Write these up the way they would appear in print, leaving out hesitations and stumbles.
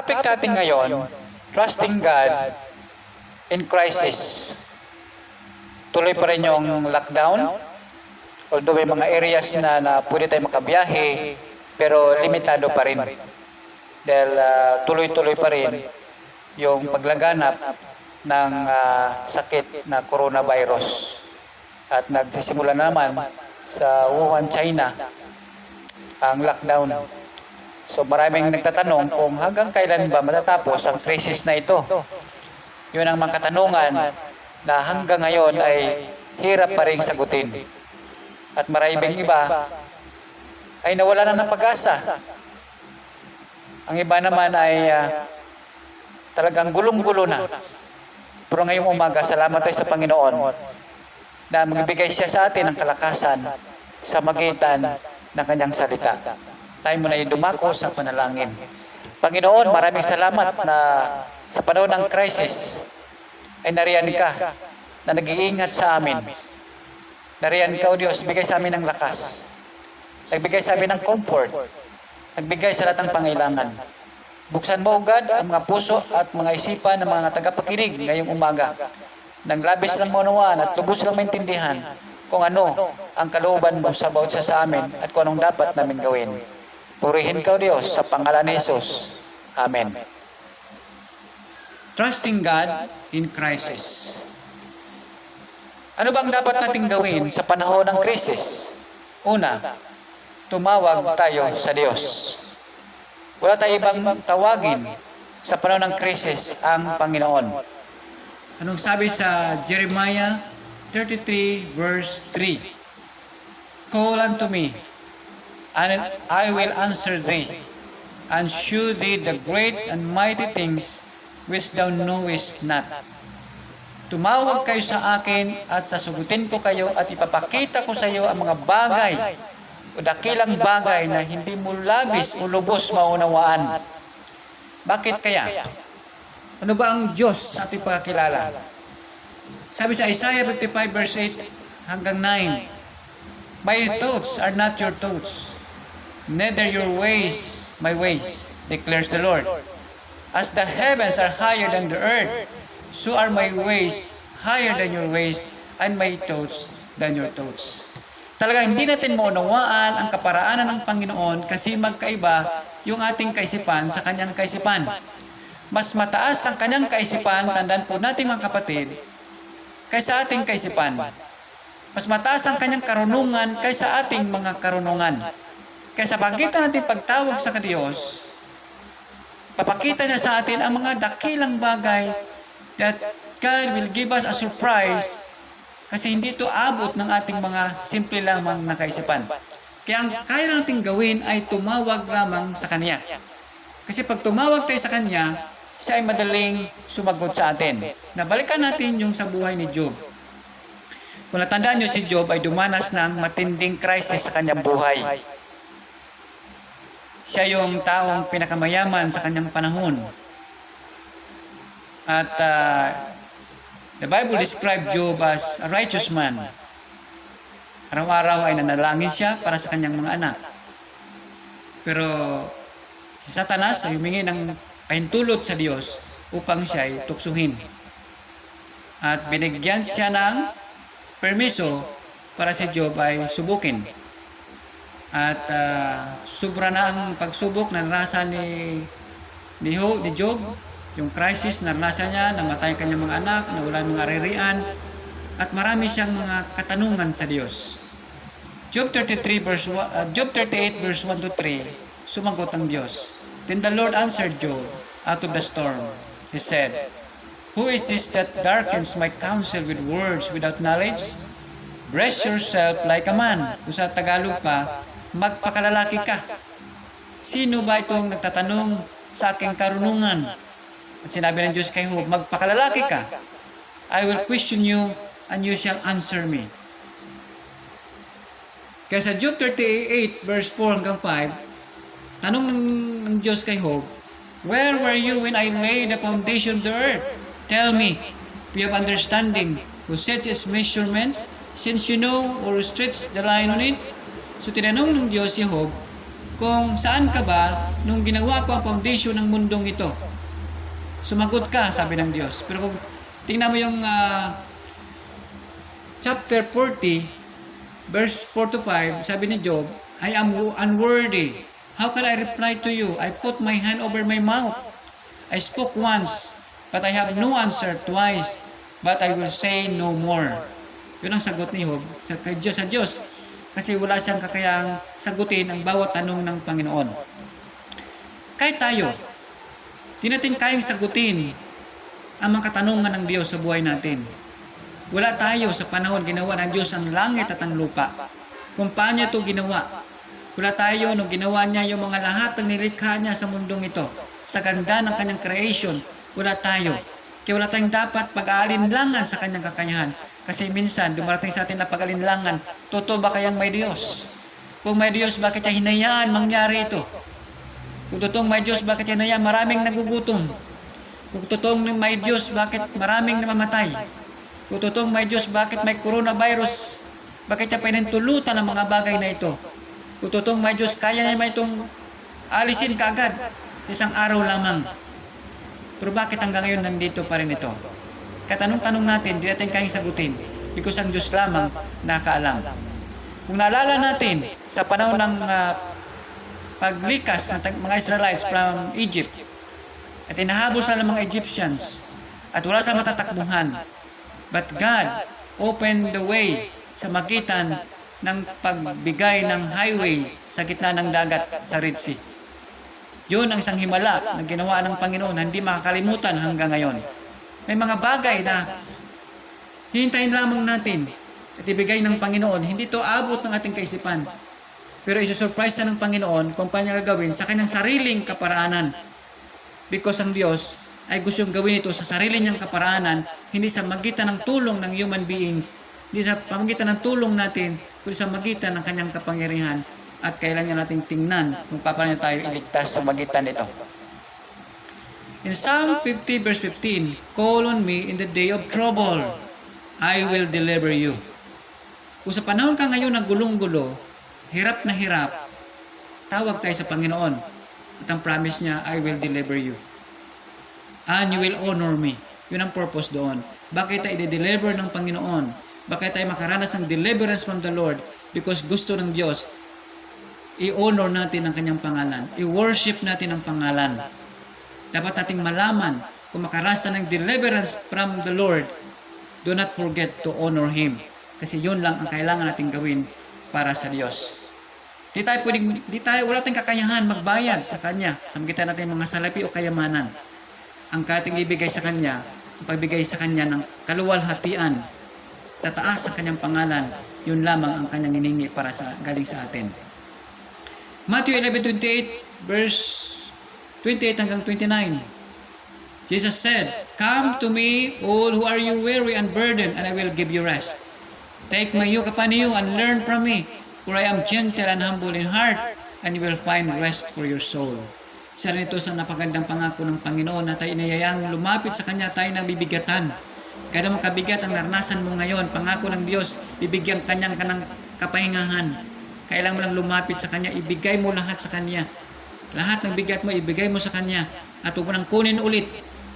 topic natin ngayon, trusting God in crisis. Tuloy pa rin yung lockdown. Although may mga areas na pwede tayo makabiyahe, pero limitado pa rin. Dahil tuloy-tuloy pa rin yung paglaganap ng sakit na coronavirus. At nagsisimula naman sa Wuhan, China, ang lockdown. So maraming nagtatanong kung hanggang kailan ba matatapos ang crisis na ito. Yun ang mga katanungan na hanggang ngayon ay hirap pa rin sagutin. At maraming iba ay nawala na ng pag-asa. Ang iba naman ay talagang gulong-gulo na. Pero ngayong umaga, salamat tayo sa Panginoon na magbibigay siya sa atin ng kalakasan sa magitan ng kanyang salita. Tayo muna yung dumako sa panalangin. Panginoon, maraming salamat na sa panahon ng crisis ay nariyan ka na nag-iingat sa amin. Nariyan ka, O Diyos, bigay sa amin ng lakas. Nagbigay sa amin ng comfort. Nagbigay sa lahat ng pangailangan. Buksan mo, O God, ang mga puso at mga isipan ng mga tagapakinig ngayong umaga. Nang labis ng maunawaan at lubos lang maintindihan kung ano ang kalooban mo sa bawat isa sa amin at kung anong dapat namin gawin. Purihin ka, O Diyos, sa pangalan ni Jesus. Amen. Trusting God in crisis. Ano bang dapat nating gawin sa panahon ng krisis? Una, tumawag tayo sa Diyos. Wala tayo ibang tawagin sa panahon ng krisis ang Panginoon. Anong sabi sa Jeremiah 33 verse 3? Call unto me, and I will answer thee, and shew thee the great and mighty things which thou knowest not. Tumawag kayo sa akin at sasagutin ko kayo at ipapakita ko sa iyo ang mga bagay o dakilang bagay na hindi mo labis o lubos maunawaan. Bakit kaya? Ano ba ang Diyos sa ating pagkakilala? Sabi sa Isaiah 55 verse 8 hanggang 9, My thoughts are not your thoughts, neither your ways my ways, declares the Lord. As the heavens are higher than the earth, so are my ways higher than your ways, and my thoughts than your thoughts. Talaga hindi natin maunawaan ang kaparaanan ng Panginoon kasi magkaiba yung ating kaisipan sa kanyang kaisipan. Mas mataas ang kanyang kaisipan, tandaan po natin mga kapatid, kaysa ating kaisipan. Mas mataas ang kanyang karunungan kaysa ating mga karunungan. Kaya sa pagitan natin pagtawag sa Diyos, papakita niya sa atin ang mga dakilang bagay that God will give us a surprise kasi hindi ito abot ng ating mga simple lamang na kaisipan. Kaya ang kaya nating gawin ay tumawag lamang sa Kanya. Kasi pag tumawag tayo sa Kanya, siya ay madaling sumagot sa atin. Nabalikan natin yung sa buhay ni Job. Kung natandaan nyo, si Job ay dumanas ng matinding crisis sa kanyang buhay. Siya yung taong pinakamayaman sa kanyang panahon. At the Bible described Job as a righteous man. Araw-araw ay nanalangin siya para sa kanyang mga anak. Pero si Satanas ay humingi ng pahintulot sa Diyos upang siya ay tuksuhin. At binigyan siya ng permiso para si Job ay subukin. At sobra na ang pagsubok na naranasan ni Job. Yung crisis na naranasan niya, namatay ang kanyang mga anak, nawala ang mga aririan, at marami siyang mga katanungan sa Diyos. Job 38 verse 1 to 3, sumagot ang Diyos. Then the Lord answered Job out of the storm. He said, Who is this that darkens my counsel with words without knowledge? Brace yourself like a man. Kung sa Tagalog pa, magpakalalaki ka. Sino ba itong nagtatanong sa aking karunungan? At sinabi ng Diyos kay Job, magpakalalaki ka. I will question you and you shall answer me. Kaya sa Job 38 verse 4 hanggang 5, tanong ng Diyos kay Job, Where were you when I laid the foundation of the earth? Tell me, if you have understanding, who sets its measurements, since you know or stretch the line on it. So tinanong ng Diyos si Job, kung saan ka ba nung ginawa ko ang foundation ng mundong ito? Sumagot ka, sabi ng Diyos. Pero kung tingnan mo yung chapter 40, verse 4 to 5, sabi ni Job, I am unworthy. How can I reply to you? I put my hand over my mouth. I spoke once, but I have no answer. Twice, but I will say no more. Yun ang sagot ni Job sa Diyos. Kasi wala siyang kakayang sagutin ang bawat tanong ng Panginoon. Kahit tayo, di natin kayang sagutin ang mga katanungan ng Diyos sa buhay natin. Wala tayo sa panahon ginawa ng Diyos ang langit at ang lupa. Kung paano ito ginawa. Wala tayo nung ginawa niya yung mga lahat ng nilikha niya sa mundong ito. Sa ganda ng kanyang creation, wala tayo. Kaya wala tayong dapat pag-aalinlangan sa kanyang kakayahan. Kasi minsan, dumarating sa atin na pag-alinlangan, totoo ba kayang may Diyos? Kung may Diyos, bakit niya hinayaan mangyari ito? Kung totoong may Diyos, bakit niya hinayaan maraming nagugutom? Kung totoong may Diyos, bakit maraming namamatay? Kung totoong may Diyos, bakit may coronavirus? Bakit niya pinintulutan ang mga bagay na ito? Kung totoong may Diyos, kaya niya may itong alisin kaagad sa isang araw lamang. Pero bakit hanggang ngayon nandito pa rin ito? Katanong-tanong natin, di natin kayang sagutin because ang Diyos lamang nakaalam. Kung naalala natin sa panahon ng paglikas ng mga Israelites from Egypt, at inahabol sila ng mga Egyptians at wala silang matatakbuhan. But God opened the way sa magitan ng pagbigay ng highway sa gitna ng dagat sa Red Sea. Yun ang isang himala na ginawa ng Panginoon na hindi makakalimutan hanggang ngayon. May mga bagay na hihintayin lamang natin at ibigay ng Panginoon. Hindi ito abot ng ating kaisipan. Pero isusurprise na ng Panginoon kung paano niya gagawin sa kanyang sariling kaparaanan. Because ang Diyos ay gustong gawin ito sa sarili niyang kaparaanan, hindi sa magitan ng tulong ng human beings, hindi sa pamagitan ng tulong natin, kundi sa magitan ng kanyang kapangyarihan. At kailangan natin tingnan kung paano tayo iligtas sa magitan nito. In Psalm 50 verse 15, call on me in the day of trouble. I will deliver you. Kung sa panahon ka ngayon na gulong-gulo, hirap na hirap, tawag tayo sa Panginoon. At ang promise niya, I will deliver you. And you will honor me. Yun ang purpose doon. Bakit tayo i-deliver ng Panginoon? Bakit tayo makaranas ng deliverance from the Lord? Because gusto ng Diyos, i-honor natin ang kanyang pangalan. I-worship natin ang pangalan. Dapat nating malaman kung makarasta ng deliverance from the Lord, do not forget to honor Him. Kasi yun lang ang kailangan nating gawin para sa Diyos. Wala tayong kakayahan magbayad sa Kanya sa magitan natin mga salapi o kayamanan. Ang kating ibigay sa Kanya, ang pagbigay sa Kanya ng kaluwalhatian, tataas sa Kanyang pangalan, yun lamang ang Kanyang hiningi para galing sa atin. Matthew 11:28 verse 28 hanggang 29. Jesus said, come to me, all who are you weary and burdened, and I will give you rest. Take my yoke upon you and learn from me, for I am gentle and humble in heart, and you will find rest for your soul. Isa rin ito sa napagandang pangako ng Panginoon na tayo inayayang lumapit sa Kanya, tayo na bibigatan. Kada mong kabigat ang naranasan mo ngayon, pangako ng Diyos, bibigyan Kanyang ka ng kapahingahan. Kailangan mo lang lumapit sa Kanya, ibigay mo lahat sa Kanya. Lahat ng bigat mo, ibigay mo sa Kanya. At huwag mo nang kunin ulit,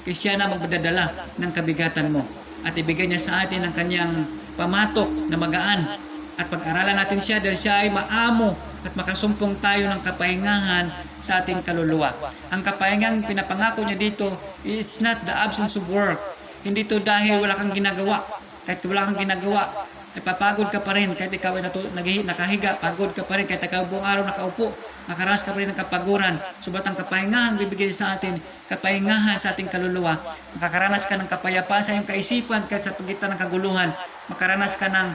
kasi siya na magdadala ng kabigatan mo. At ibigay niya sa atin ang Kanyang pamatok na magaan. At pag-aralan natin siya dahil siya ay maamo at makasumpong tayo ng kapahingahan sa ating kaluluwa. Ang kapahingang pinapangako niya dito is not the absence of work. Hindi ito dahil wala kang ginagawa. Kahit wala kang ginagawa, ay papagod ka pa rin. Kahit ikaw ay nakahiga, pagod ka pa rin. Kahit ikaw buong araw nakaupo, nakaranas ka pa rin ng kapaguran. Subat ang kapahingahan bibigay sa atin, kapahingahan sa ating kaluluwa. Makakaranas ka ng kapayapaan sa iyong kaisipan kahit sa pagitan ng kaguluhan. Makaranas ka ng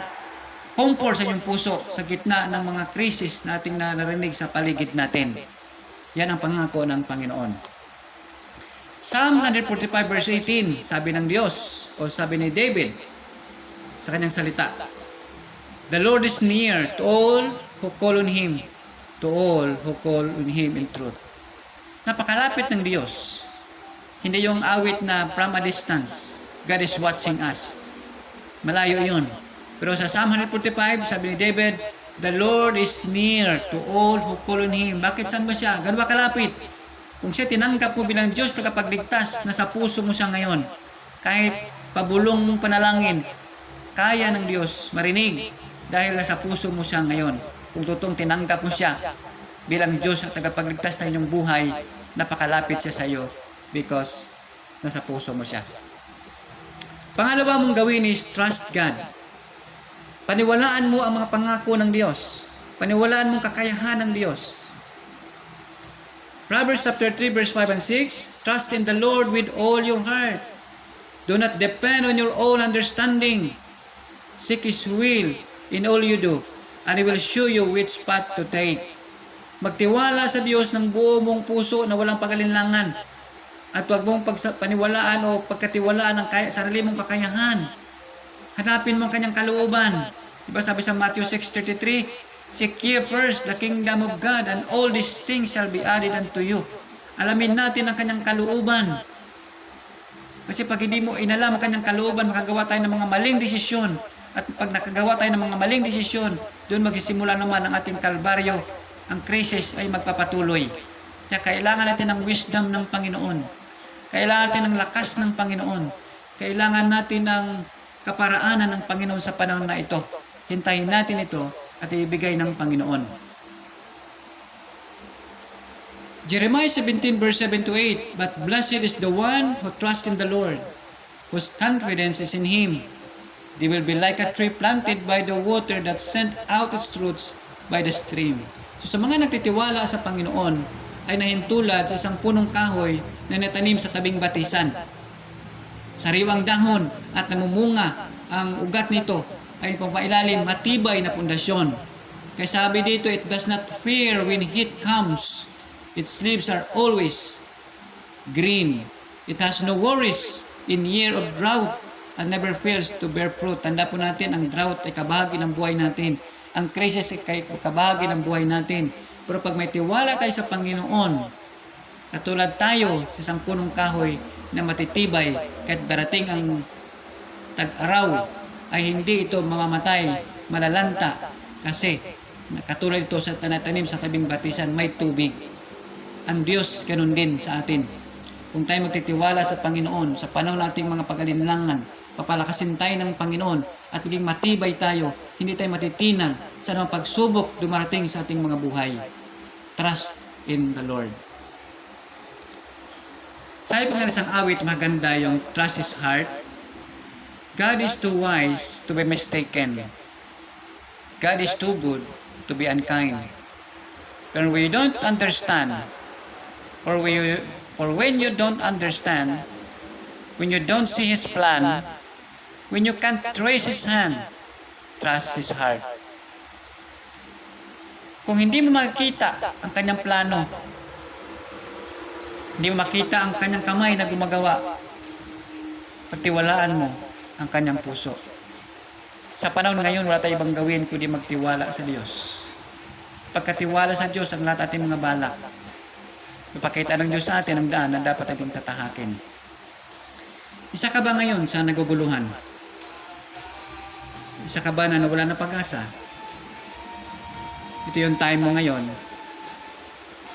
comfort sa iyong puso sa gitna ng mga krisis na ating narinig sa paligid natin. Yan ang pangako ng Panginoon. Psalm 145 verse 18, sabi ng Diyos o sabi ni David sa kanyang salita, the Lord is near to all who call on Him, to all who call on Him in truth. Napakalapit ng Diyos. Hindi yung awit na from a distance, God is watching us. Malayo yun. Pero sa Psalm 145, sabi ni David, The Lord is near to all who call on Him. Bakit saan ba siya? Ganun ba kalapit? Kung siya tinanggap mo bilang Diyos tagapagligtas, nasa puso mo siya ngayon. Kahit pabulong mong panalangin, kaya ng Diyos marinig dahil nasa puso mo siya ngayon. Kung totoong tinanggap mo siya bilang Diyos at tagapagligtas ng inyong buhay, napakalapit siya sa iyo because nasa puso mo siya. Pangalawa mong gawin is trust God. Paniwalaan mo ang mga pangako ng Diyos. Paniwalaan mong kakayahan ng Diyos. Proverbs chapter 3 verse 5 and 6, trust in the Lord with all your heart. Do not depend on your own understanding. Seek His will in all you do, and He will show you which path to take. Magtiwala sa Diyos ng buo mong puso na walang pag-alinlangan. At huwag mong paniwalaan o pagkatiwalaan ng sarili mong kakayahan. Hanapin mo ang kanyang kalooban. Diba sabi sa Matthew 6:33, seek ye first the kingdom of God, and all these things shall be added unto you. Alamin natin ang kanyang kalooban. Kasi pag hindi mo inalam ang kanyang kalooban, makagawa tayo ng mga maling desisyon. At pag nakagawa tayo ng mga maling desisyon, doon magsisimula naman ang ating kalbaryo. Ang krisis ay magpapatuloy. Kaya kailangan natin ng wisdom ng Panginoon. Kailangan natin ng lakas ng Panginoon. Kailangan natin ng kaparaanan ng Panginoon sa panahon na ito. Hintayin natin ito at ibigay ng Panginoon. Jeremiah 17 verse 7 to 8, but blessed is the one who trusts in the Lord, whose confidence is in Him. They will be like a tree planted by the water that sent out its roots by the stream. So sa mga nagtitiwala sa Panginoon, ay nahintulad sa isang punong kahoy na natanim sa tabing batisan. Sariwang dahon at namumunga ang ugat nito ay pumailalim matibay na pundasyon. Kaya sabi dito, it does not fear when heat comes. Its leaves are always green. It has no worries in year of drought and never fails to bear fruit. Tanda po natin, ang drought ay kabahagi ng buhay natin. Ang crisis ay kabahagi ng buhay natin. Pero pag may tiwala tayo sa Panginoon, katulad tayo sa isang punong kahoy na matitibay, kahit darating ang tag-araw, ay hindi ito mamamatay, malalanta, kasi katulad ito sa tanatanim sa tabing batisan, may tubig. Ang Diyos ganun din sa atin. Kung tayo magtitiwala sa Panginoon, sa panahon nating mga pag-alinlangan, papalakasin tayo ng Panginoon at maging matibay tayo, hindi tayo matitinang sa mga pagsubok dumarating sa ating mga buhay. Trust in the Lord. Sabi pa nga isang awit, maganda yung trust His heart. God is too wise to be mistaken. God is too good to be unkind. When we don't understand, or when you don't understand, when you don't see His plan, when you can't trace His hand, trust His heart. Kung hindi mo makikita ang kanyang plano, hindi mo makita ang kanyang kamay na gumagawa, pagtiwalaan mo ang kanyang puso. Sa panahon ngayon, wala tayong ibang gawin kundi magtiwala sa Diyos. Pagkatiwala sa Diyos ang lahat ating mga balak. Ipakita ng Diyos sa atin ang daan na dapat ating tatahakin. Isa ka ba ngayon sa naguguluhan? Isa ka ba na nawala ng pag-asa? Ito yung time mo ngayon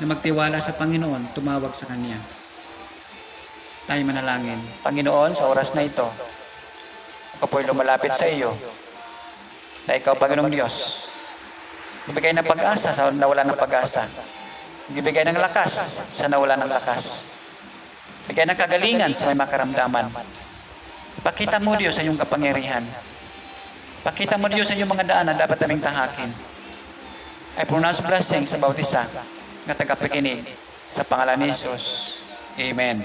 na magtiwala sa Panginoon, tumawag sa Kanya. Tayo manalangin. Panginoon, sa oras na ito, ako po'y lumalapit sa iyo na ikaw, Panginoong Diyos, ibigay ng pag-asa sa nawala ng pag-asa. Ibigay ng lakas sa nawala ng lakas. Ibigay ng kagalingan sa may makaramdaman. Pakita mo, Diyos, sa iyong kapangyarihan. Pakita mo, Diyos, sa iyong mga daan na dapat naming tahakin. I pronounce blessing sa bawat isa na tagapakinig sa pangalan ni Jesus. Amen.